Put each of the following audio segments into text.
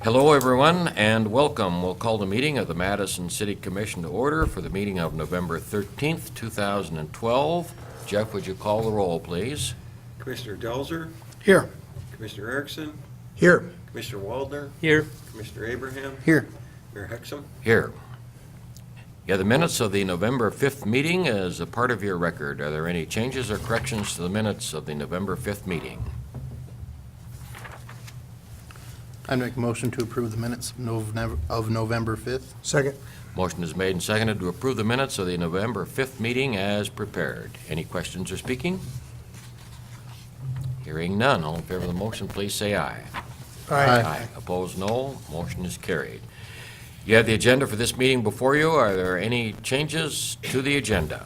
Hello, everyone, and welcome. We'll call the meeting of the Madison City Commission to order for the meeting of November 13th, 2012. Jeff, would you call the roll, please? Commissioner Delzer, Here. Commissioner Erickson, Here. Commissioner Waldner, Here. Commissioner Abraham, Here. Mayor Hexum. Here. Yeah, the minutes of the November 5th meeting is a part of your record. Are there any changes or corrections to the minutes of the November 5th meeting? I'd make a motion to approve the minutes of November 5th. Second. Motion is made and seconded to approve the minutes of the November 5th meeting as prepared. Any questions or speaking? Hearing none. All in favor of the motion, please say aye. Aye. Opposed, no. Motion is carried. You have the agenda for this meeting before you. Are there any changes to the agenda?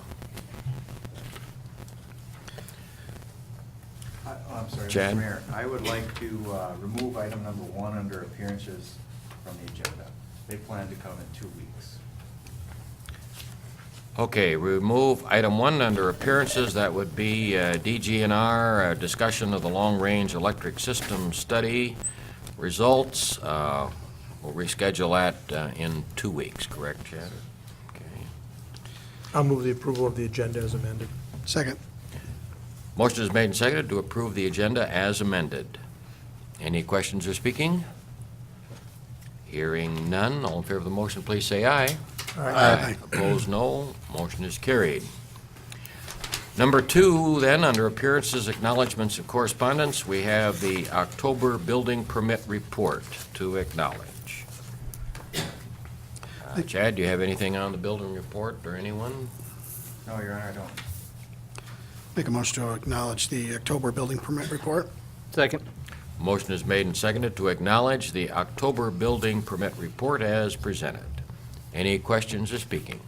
I'm sorry, Chad? Mr. Mayor. I would like to remove item number 1 under appearances from the agenda. They plan to come in 2 weeks. Okay, remove item 1 under appearances. That would be DGNR, discussion of the long-range electric system study results. We'll reschedule that in 2 weeks, correct, Chad? Okay. I'll move the approval of the agenda as amended. Second. Motion is made and seconded to approve the agenda as amended. Any questions or speaking? Hearing none. All in favor of the motion, please say aye. Aye. Opposed, no. Motion is carried. Number 2, then, under appearances, acknowledgements, and correspondence, we have the October building permit report to acknowledge. Chad, do you have anything on the building report, or anyone? No, Your Honor, I don't. Make a motion to acknowledge the October building permit report. Second. Motion is made and seconded to acknowledge the October building permit report as presented. Any questions or speaking?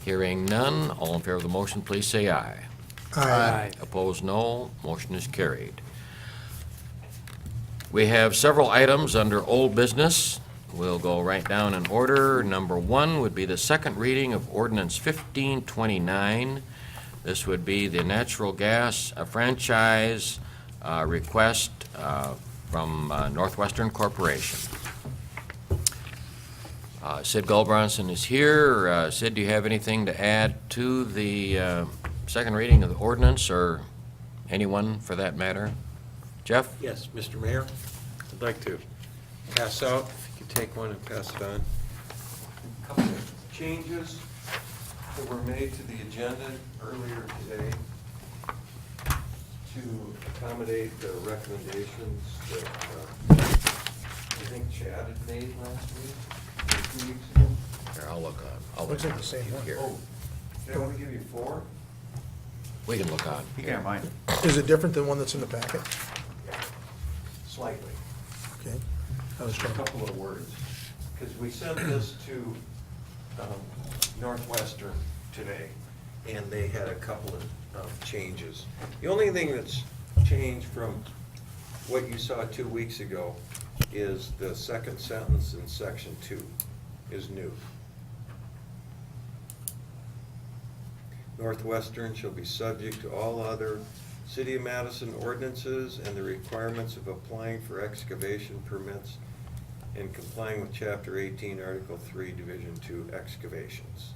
Hearing none, all in favor of the motion, please say aye. Opposed, no. Motion is carried. We have several items under old business. We'll go right down in order. Number 1 would be the second reading of ordinance 1529. This would be the natural gas franchise request from Northwestern Corporation. Sid Gulbronson is here. Sid, do you have anything to add to the second reading of the ordinance, or anyone for that matter? Jeff? Yes, Mr. Mayor, I'd like to pass out, if you could take one and pass it on. A couple of changes that were made to the agenda earlier today to accommodate the recommendations that I think Chad had made last week, or 2 weeks ago. Here, I'll look on. Looks like the same one. Here. Oh, didn't we give you 4? We can look on. You can't mind. Is it different than one that's in the packet? Slightly. Okay. I was A trying. couple of words, because we sent this to Northwestern today, and they had a couple of changes. The only thing that's changed from what you saw 2 weeks ago is the second sentence in section 2 is new. Northwestern shall be subject to all other City of Madison ordinances and the requirements of applying for excavation permits and complying with Chapter 18, Article 3, Division 2, excavations.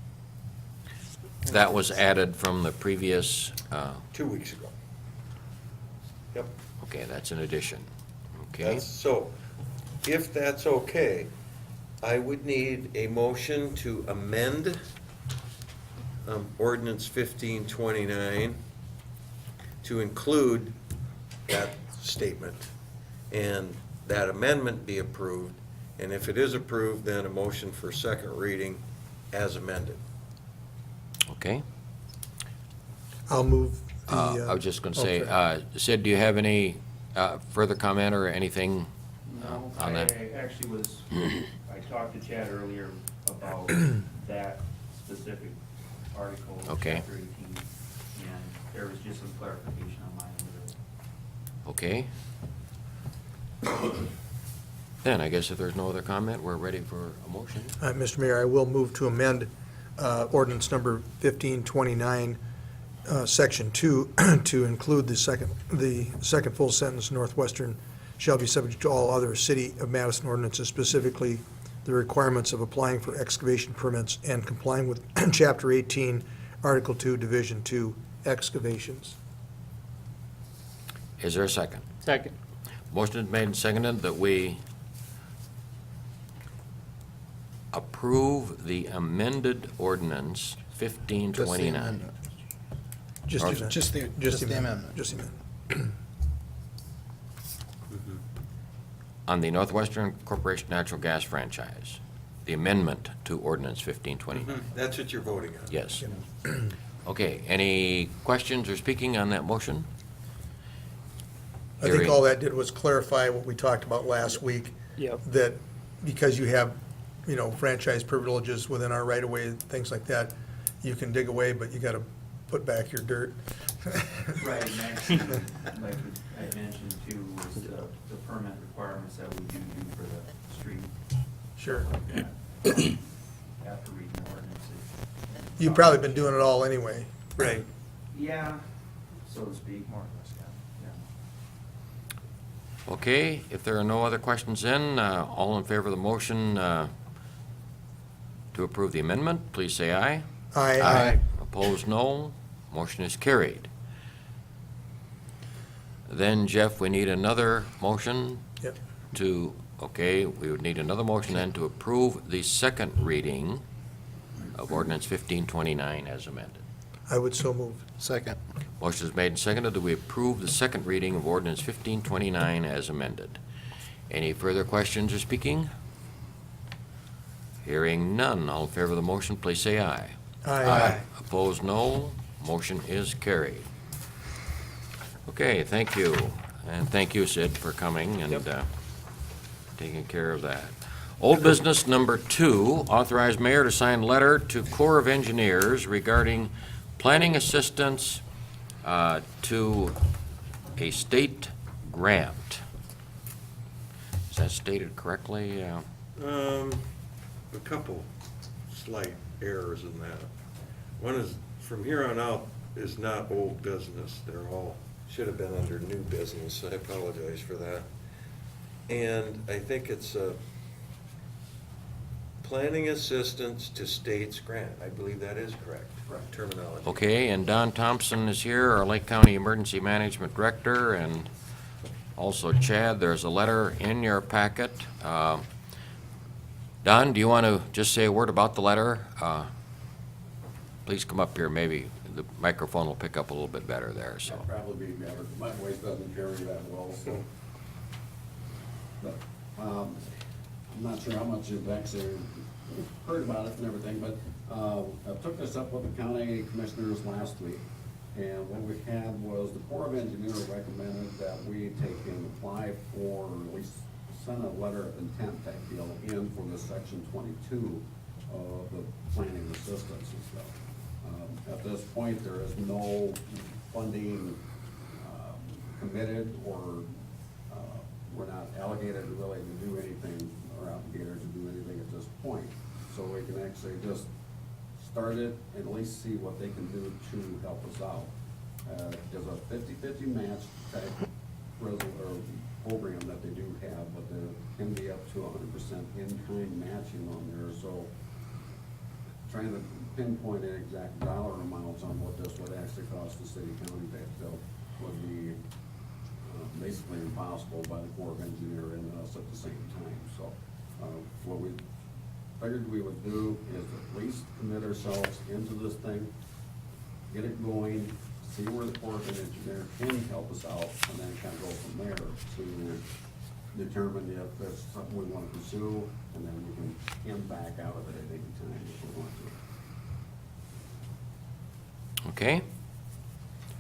That was added from the previous, 2 weeks ago. Yep. okay, that's an addition. Okay, So, if that's okay, I would need a motion to amend ordinance 1529 to include that statement, and that amendment be approved, and if it is approved, then a motion for second reading as amended. okay. I'll move the. I was just going to say, okay. Sid, do you have any further comment or anything No, on that? I actually was, I talked to Chad earlier about that specific article, Okay. chapter 18, and there was just some clarification on my end of it. Okay. Then, I guess if there's no other comment, we're ready for a motion. Mr. Mayor, I will move to amend ordinance number 1529, Section 2, to include the second full sentence, Northwestern shall be subject to all other City of Madison ordinances, specifically the requirements of applying for excavation permits and complying with Chapter 18, Article 2, Division 2, excavations. Is there a second? Second. Motion is made and seconded that we approve the amended ordinance Just the 1529. amendment. Just Or- the amendment. Just the amendment. Just the amendment. On the Northwestern Corporation Natural Gas franchise, the amendment to ordinance 1529. That's what you're voting on. Yes. Okay, any questions or speaking on that motion? I think Hearing- all that did was clarify what we talked about last week, Yep. that because you have, franchise privileges within our right-of-way, things like that, you can dig away, but you gotta put back your dirt. Right, and actually, like I mentioned too, was the permit requirements that we do for the street. Sure. Like that. After reading the ordinance. You've probably been doing it all anyway. Right. Yeah, so to speak. More or less, yeah. Okay, if there are no other questions then, all in favor of the motion to approve the amendment, please say aye. Aye. Opposed, no. Motion is carried. Then, Jeff, we need another motion Yep. to, we would need another motion then to approve the second reading of ordinance 1529 as amended. I would so move. Second. Motion is made and seconded that we approve the second reading of ordinance 1529 as amended. Any further questions or speaking? Hearing none, all in favor of the motion, please say aye. Aye. Opposed, no. Motion is carried. Okay, thank you. And thank you, Sid, for coming and taking care of that. Old business number 2, authorize mayor to sign letter to Corps of Engineers regarding planning assistance to a state grant. Is that stated correctly? A couple slight errors in that. One is, from here on out, is not old business. They're all, should have been under new business, so I apologize for that. And I think it's planning assistance to states grant. I believe that is correct terminology. Okay, and Don Thompson is here, our Lake County Emergency Management Director, and also Chad. There's a letter in your packet. Don, do you want to just say a word about the letter? Please come up here, maybe the microphone will pick up a little bit better there, so. That'd probably be better. My voice doesn't carry that well, so. But, I'm not sure how much you've actually heard about it and everything, but, I took this up with the county commissioners last week. And what we had was the Corps of Engineers recommended that we take and apply for, or at least send a letter of intent type deal in for the section 22 of the planning assistance and stuff. At this point, there is no funding committed, or we're not allocated really to do anything, or obligated to do anything at this point. So we can actually just start it and at least see what they can do to help us out. There's a 50-50 match type program that they do have, but there can be up to 100% in-kind matching on there, so trying to pinpoint an exact dollar amounts on what this would actually cost the city county tax bill would be basically impossible by the Corps of Engineers and us at the same time. So what we figured we would do is at least commit ourselves into this thing, get it going, see where the Corps of Engineers can help us out, and then kind of go from there to determine if that's something we want to pursue, and then we can back out of it at any time if we want to. Okay?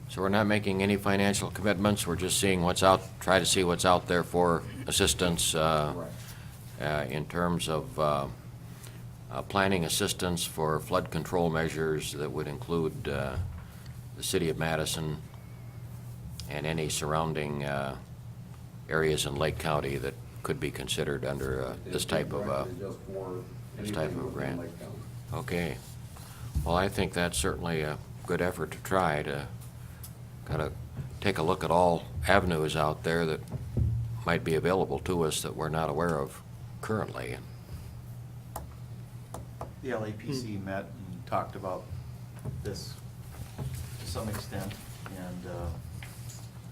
So we're not making any financial commitments, we're just seeing what's out, try to see what's out there for assistance Correct. in terms of planning assistance for flood control measures that would include the city of Madison and any surrounding areas in Lake County that could be considered under this type of Just for this type anything of within grant. Lake County. Okay. Well, I think that's certainly a good effort to try to kind of take a look at all avenues out there that might be available to us that we're not aware of currently. The LAPC met and talked about this to some extent, and the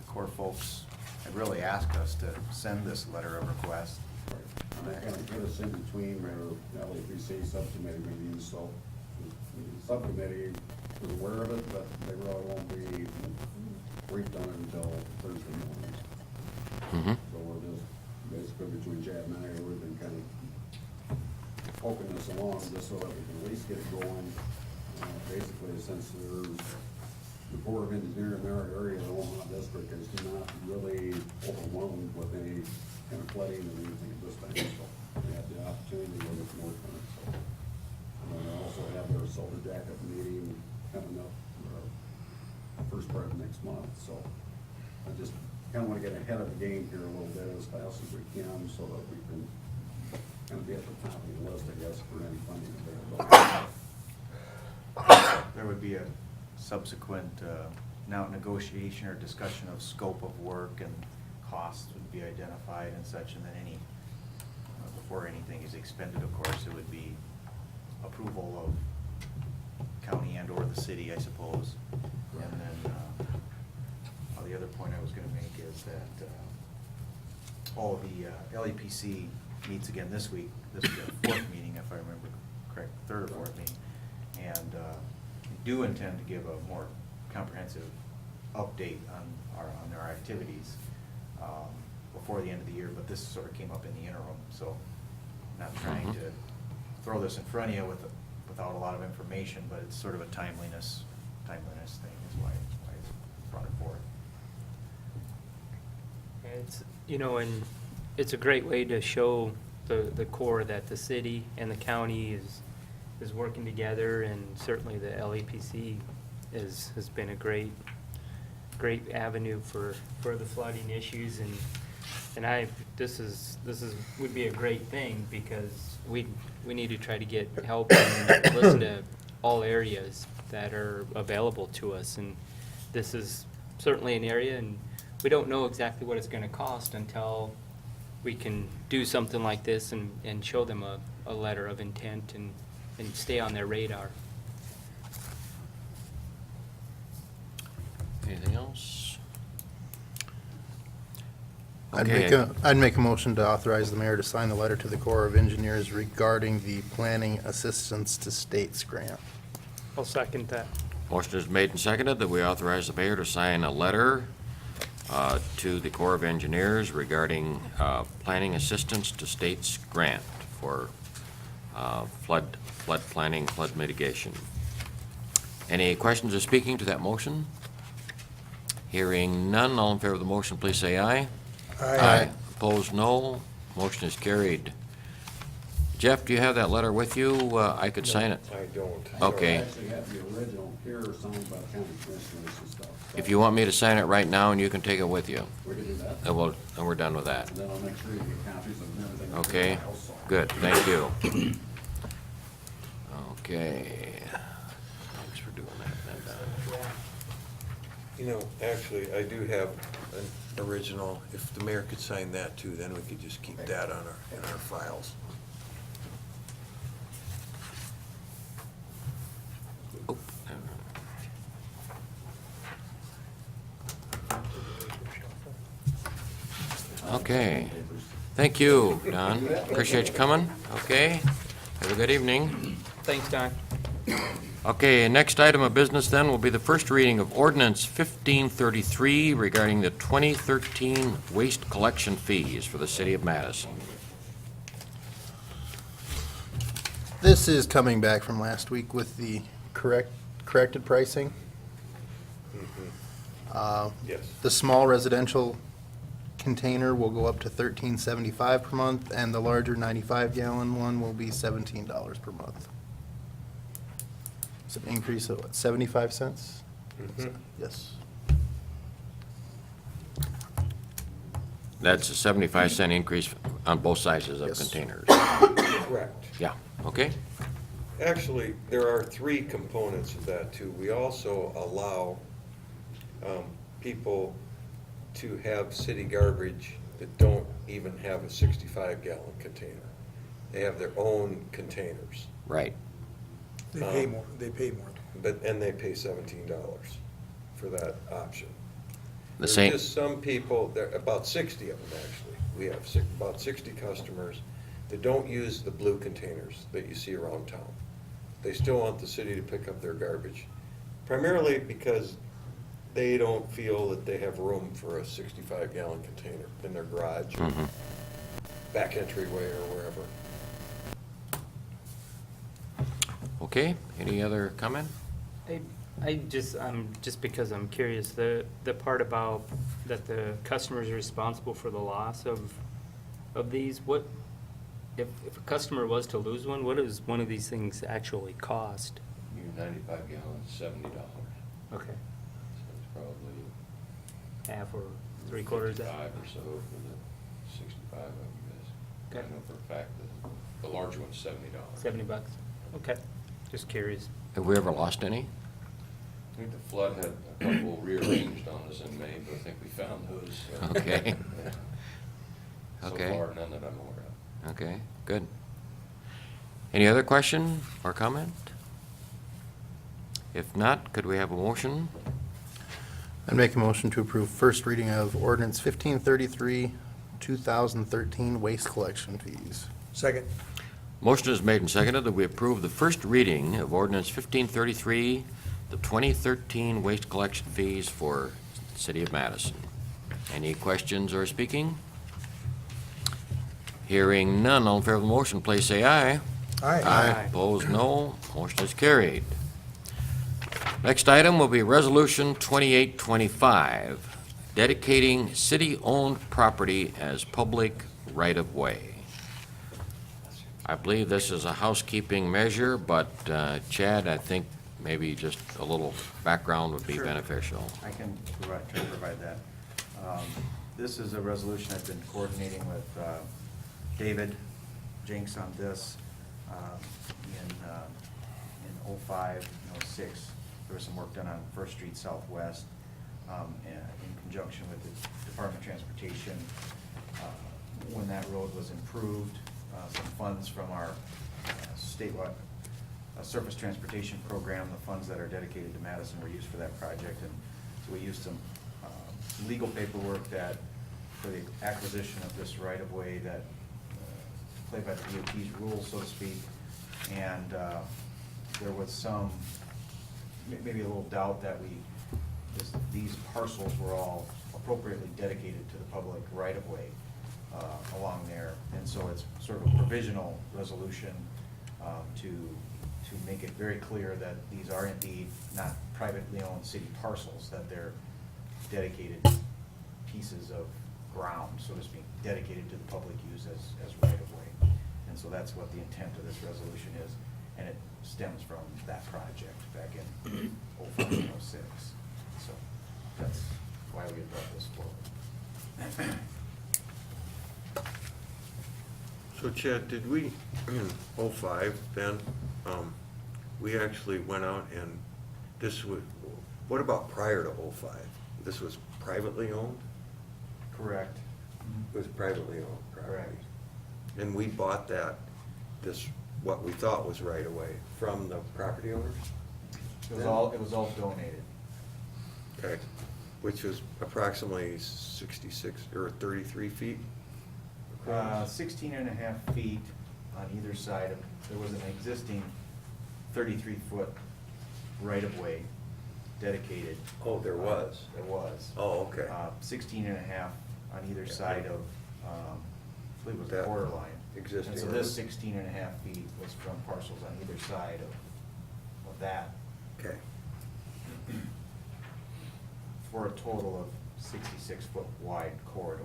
Corps folks had really asked us to send this letter of request. And that kind of put us in between our LAPC subcommittee meetings, so the subcommittee was aware of it, but they really won't be briefed on it until Thursday morning. Mhm. So we're just, basically between Chad and I, we've been kind of poking this along just so that we can at least get it going. Basically, since there's the Board of Engineers in our area, the Omaha district is not really overwhelmed with any kind of flooding or anything at this time, so they have the opportunity to look more on it, so. And then they also have their Silver Jacket meeting coming up, first part of next month, so I just kind of want to get ahead of the game here a little bit as fast as we can, so that we can kind of be at the top of the list, I guess, for any funding availability. There would be a subsequent, now negotiation or discussion of scope of work, and costs would be identified and such, and then any, before anything is expended, of course, it would be approval of county and or the city, I suppose. And then, the other point I was gonna make is that, the LEPC meets again this week. This is the fourth meeting, if I remember correct, third or fourth meeting. And we do intend to give a more comprehensive update on our activities before the end of the year, but this sort of came up in the interim, so not trying to throw this in front of you without a lot of information, but it's sort of a timeliness thing is why it's brought it forward. It's, and it's a great way to show the Corps that the city and the county is working together, and certainly the LAPC has been a great avenue for the flooding issues, and this would be a great thing, because we need to try to get help and listen to all areas that are available to us, and this is certainly an area, and we don't know exactly what it's gonna cost until we can do something like this and show them a letter of intent and stay on their radar. Anything else? I'd make a motion to authorize the mayor to sign the letter to the Corps of Engineers regarding the Planning Assistance to States grant. I'll second that. Motion is made and seconded that we authorize the mayor to sign a letter to the Corps of Engineers regarding planning assistance to states grant for flood planning, flood mitigation. Any questions or speaking to that motion? Hearing none, all in favor of the motion, please say aye. Aye. Opposed, no. Motion is carried. Jeff, do you have that letter with you? I could sign it. I don't. Okay. I actually have the original here signed by the county commissioners and stuff. so If you want me to sign it right now, and you can take it with you, We can do that. and we're done with that. And then I'll make sure you get copies of everything. in the Okay, file, so. good, thank you. Okay. Thanks for doing that, Linda. Actually, I do have an original. If the mayor could sign that too, then we could just keep that on in our files. Oh, Okay, thank you, Don. Appreciate you coming, okay? Have a good evening. Thanks, Don. Okay, next item of business then will be the first reading of ordinance 1533 regarding the 2013 waste collection fees for the city of Madison. This is coming back from last week with the corrected pricing. Yes. The small residential container will go up to $13.75 per month, and the larger 95-gallon one will be $17 per month. It's an increase of, what, 75 cents? Yes. That's a 75-cent increase on both sizes of Yes. containers. Correct. Yeah, okay? Actually, there are three components of that too. We also allow people to have city garbage that don't even have a 65-gallon container. They have their own containers, Right. They pay more, they pay more. and they pay $17 for that option. The There's same, just some people, there are about 60 of them, actually. We have about 60 customers that don't use the blue containers that you see around town. They still want the city to pick up their garbage, primarily because they don't feel that they have room for a 65-gallon container in their garage, or Mhm. back entryway, or wherever. Okay, any other comment? Just because I'm curious, the part about that the customer is responsible for the loss of these, what, if a customer was to lose one, what does one of these things actually cost? Your 95 gallons, $70. Okay. So it's probably Half or three-quarters that? 55 or so for the 65 of you guys. I Okay. know for a fact that the large one's $70. $70? Okay, just curious. Have we ever lost any? I think the flood had a couple rearranged on us in May, but I think we found those. So, Okay. yeah. So Okay. far, none that I'm aware of. Okay, good. Any other question or comment? If not, could we have a motion? I'd make a motion to approve first reading of ordinance 1533, 2013 waste collection fees. Second. Motion is made and seconded that we approve the first reading of ordinance 1533, the 2013 waste collection fees for the City of Madison. Any questions or speaking? Hearing none, all in favor of the motion, please say aye. Aye. Opposed, no. Motion is carried. Next item will be Resolution 2825, dedicating city-owned property as public right-of-way. I believe this is a housekeeping measure, but Chad, I think maybe just a little background would be Sure. beneficial. I can try to provide that. This is a resolution I've been coordinating with David Jenks on this. In '05 and '06, there was some work done on First Street Southwest in conjunction with the Department of Transportation. When that road was improved, some funds from our statewide surface transportation program, the funds that are dedicated to Madison were used for that project. And so we used some legal paperwork that, for the acquisition of this right-of-way that played by the DOT's rules, so to speak. And there was some, maybe a little doubt that these parcels were all appropriately dedicated to the public right-of-way along there. And so it's sort of a provisional resolution to make it very clear that these are indeed not privately owned city parcels, that they're dedicated pieces of ground, so to speak, dedicated to the public use as right-of-way. And so that's what the intent of this resolution is, and it stems from that project back in '05 and '06. So that's why we had brought this forward. So Chad, did we, in '05 then, we actually went out and this was, what about prior to '05? This was privately owned? Correct. It was privately owned property. Correct. And we bought what we thought was right away from the property owners? It was all donated. Okay, which was approximately 66 or 33 feet? 16 and a half feet on either side of, there was an existing 33-foot right-of-way dedicated. Oh, there was? There was. Oh, okay. 16 and a half on either Yeah. side of, I believe it was the That border line. existing And so road. this 16 and a half feet was from parcels on either side of that, Okay, for a total of 66-foot wide corridor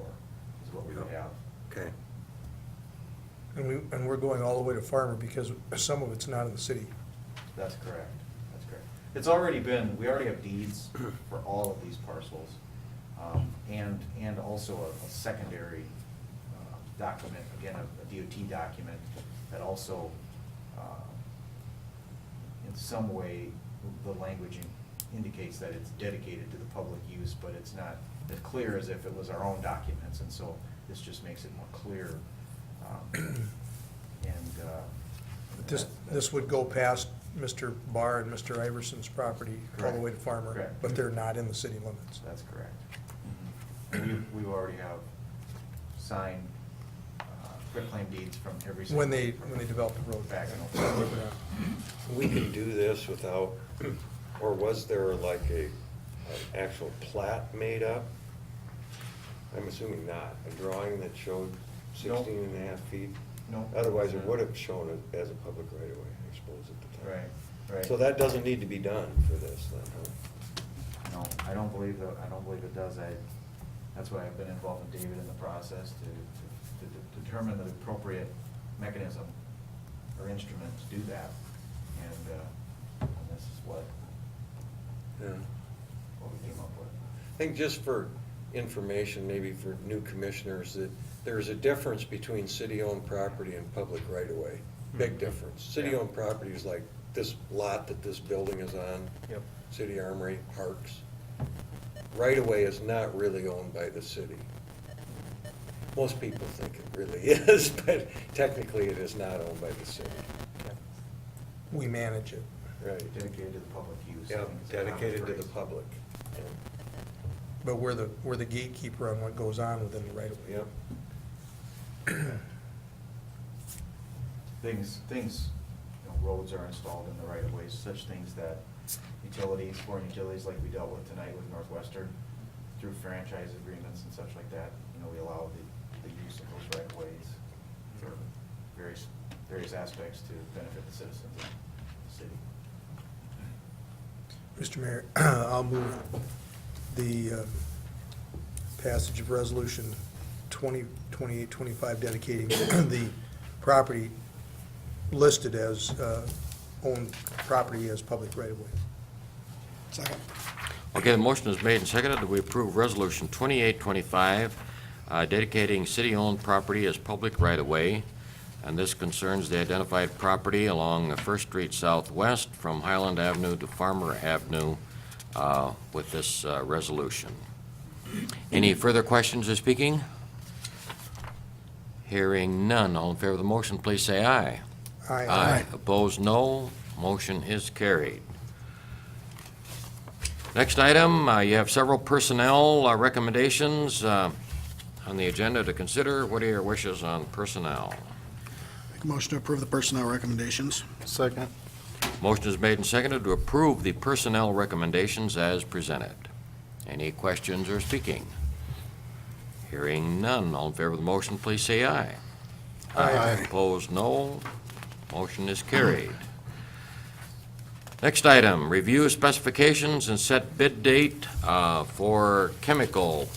is what we would have. okay. And we're going all the way to Farmer because some of it's not in the city. That's correct, that's correct. It's already been, we already have deeds for all of these parcels, and also a secondary document, again, a DOT document that also, in some way, the language indicates that it's dedicated to the public use, but it's not as clear as if it was our own documents, and so this just makes it more clear. This would go past Mr. Barr and Mr. Iverson's property all the way to Farmer, Correct. but they're not in the city limits. That's correct. We already have signed quitclaim deeds from every single. When they develop the road. Back in Yeah. We can do this without, or was there like an actual plat made up? I'm assuming not. A drawing that showed 16.5 feet? No. Otherwise, it would have shown it as a public right of way, I suppose, at the time. Right. So that doesn't need to be done for this then, huh? No, I don't believe it does. That's why I've been involved with David in the process to determine the appropriate mechanism or instrument to do that. And this is what Yeah. we came up with. I think just for information, maybe for new commissioners, that there's a difference between city-owned property and public right-of-way. Big difference. City-owned property is like this lot that this building is on. Yep. City Armory, Parks. Right-of-way is not really owned by the city. Most people think it really is, but technically it is not owned by the city. We manage it. Right. Dedicated to the public use. I Yeah, think is a common dedicated to the phrase. public. But we're the gatekeeper on what goes on within the right of way. Yep. Things, roads are installed in the right of ways, such things that utilities, foreign utilities like we dealt with tonight with Northwestern, through franchise agreements and such like that, we allow the use of those right of ways for various aspects to benefit the citizens of the city. Mr. Mayor, I'll move the passage of Resolution 2028-25 dedicating the property listed as owned property as public right-of-way. Second. Okay, the motion is made and seconded that we approve Resolution 2825, dedicating city-owned property as public right-of-way, and this concerns the identified property along First Street Southwest from Highland Avenue to Farmer Avenue with this resolution. Any further questions or speaking? Hearing none. All in favor of the motion, please say aye. Aye. Opposed, no. Motion is carried. Next item, you have several personnel recommendations on the agenda to consider. What are your wishes on personnel? Make a motion to approve the personnel recommendations. Second. Motion is made and seconded to approve the personnel recommendations as presented. Any questions or speaking? Hearing none. All in favor of the motion, please say aye. Aye. Opposed, no. Motion is carried. Next item, review specifications and set bid date for chemical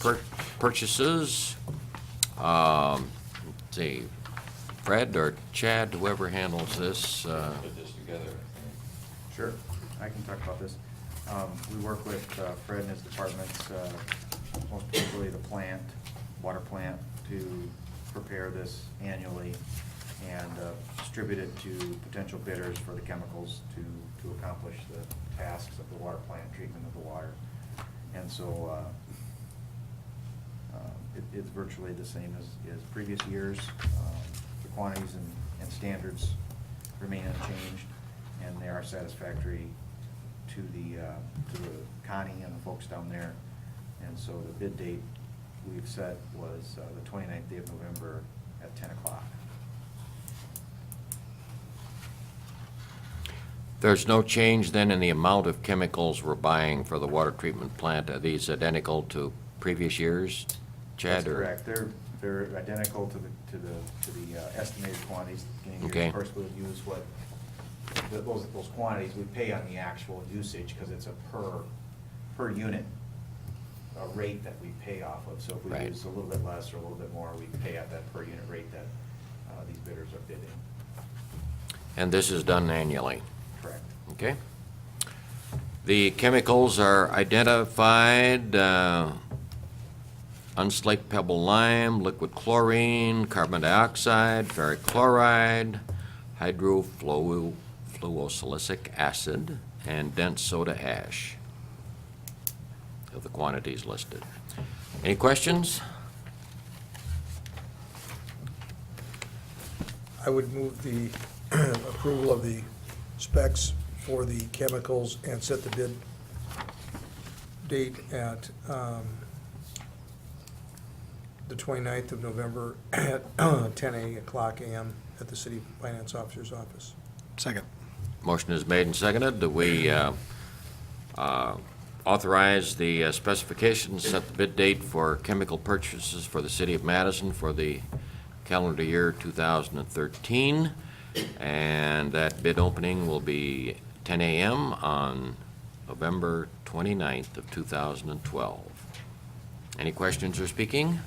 purchases. Let's see, Fred or Chad, whoever handles this. Put this together. Sure, I can talk about this. We work with Fred and his departments, most particularly the water plant, to prepare this annually and distribute it to potential bidders for the chemicals to accomplish the tasks of the water plant, treatment of the water. And so it's virtually the same as previous years. The quantities and standards remain unchanged, and they are satisfactory to the Connie and the folks down there. And so the bid date we've set was the 29th day of November at 10 o'clock. There's no change then in the amount of chemicals we're buying for the water treatment plant. Are these identical to previous years, Chad? That's or- correct. They're identical to the estimated quantities. Beginning of Okay. year. Of course, we'll use those quantities, we pay on the actual usage because it's a per unit rate that we pay off of. So if we Right. use a little bit less or a little bit more, we pay at that per unit rate that these bidders are bidding. And this is done annually, Correct. okay? The chemicals are identified, unslaked pebble lime, liquid chlorine, carbon dioxide, ferric chloride, hydrofluosilicic acid, and dense soda ash. of the quantities listed. Any questions? I would move the approval of the specs for the chemicals and set the bid date at the 29th of November at 10 o'clock a.m. at the City Finance Officer's office. Second. Motion is made and seconded that we authorize the specifications, set the bid date for chemical purchases for the City of Madison for the calendar year 2013, and that bid opening will be 10 a.m. on November 29th of 2012. Any questions or speaking?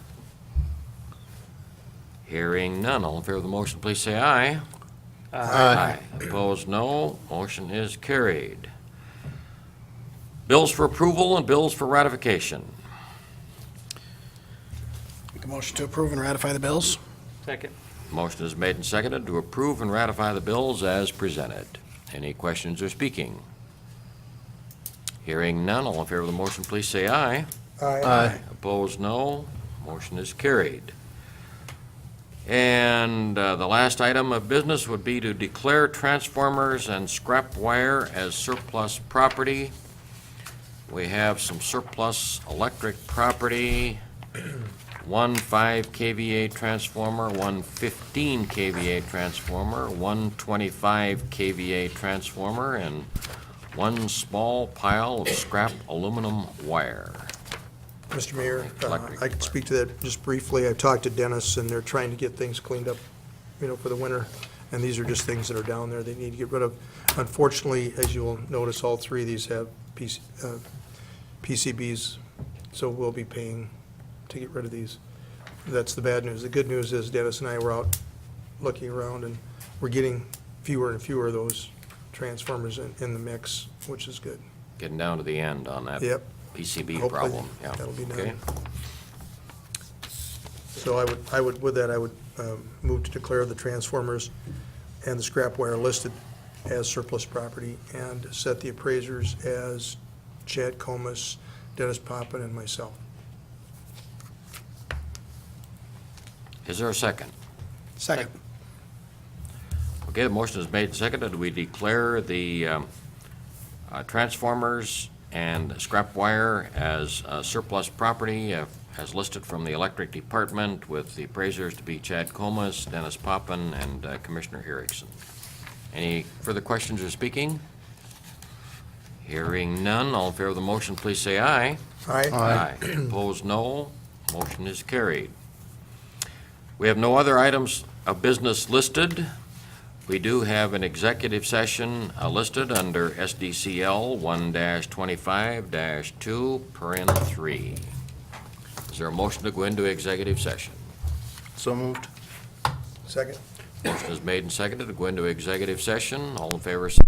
Hearing none, all in favor of the motion, please say aye. Aye. Opposed, no. Motion is carried. Bills for approval and bills for ratification. Make a motion to approve and ratify the bills? Second. Motion is made and seconded to approve and ratify the bills as presented. Any questions or speaking? Hearing none, all in favor of the motion, please say aye. Aye. Opposed, no. Motion is carried. And the last item of business would be to declare transformers and scrap wire as surplus property. We have some surplus electric property, one 5 kVA transformer, one 15 kVA transformer, one 25 kVA transformer, and one small pile of scrap aluminum wire. Mr. Mayor, Electric I could speak to that just briefly. I talked to Dennis, and they're trying to get things cleaned up, for the winter, and these are just things that are down there they need to get rid of. Unfortunately, as you'll notice, all three of these have PCBs, so we'll be paying to get rid of these. That's the bad news. The good news is Dennis and I were out looking around, and we're getting fewer and fewer of those transformers in the mix, which is good. Getting down to the end on that Yep. PCB Hopefully problem. Yeah. that'll be done. Okay. So with that, I would move to declare the transformers and the scrap wire listed as surplus property and set the appraisers as Chad Comas, Dennis Poppin, and myself. Is there a second? Second. Okay, the motion is made and seconded. We declare the transformers and scrap wire as surplus property as listed from the electric department, with the appraisers to be Chad Comas, Dennis Poppin, and Commissioner Erickson. Any further questions or speaking? Hearing none, all in favor of the motion, please say aye. Aye. Opposed, no. Motion is carried. We have no other items of business listed. We do have an executive session listed under SDCL 1-25-2, paren 3. Is there a motion to go into executive session? So moved. Second? Motion is made and seconded to go into executive session. All in favor, say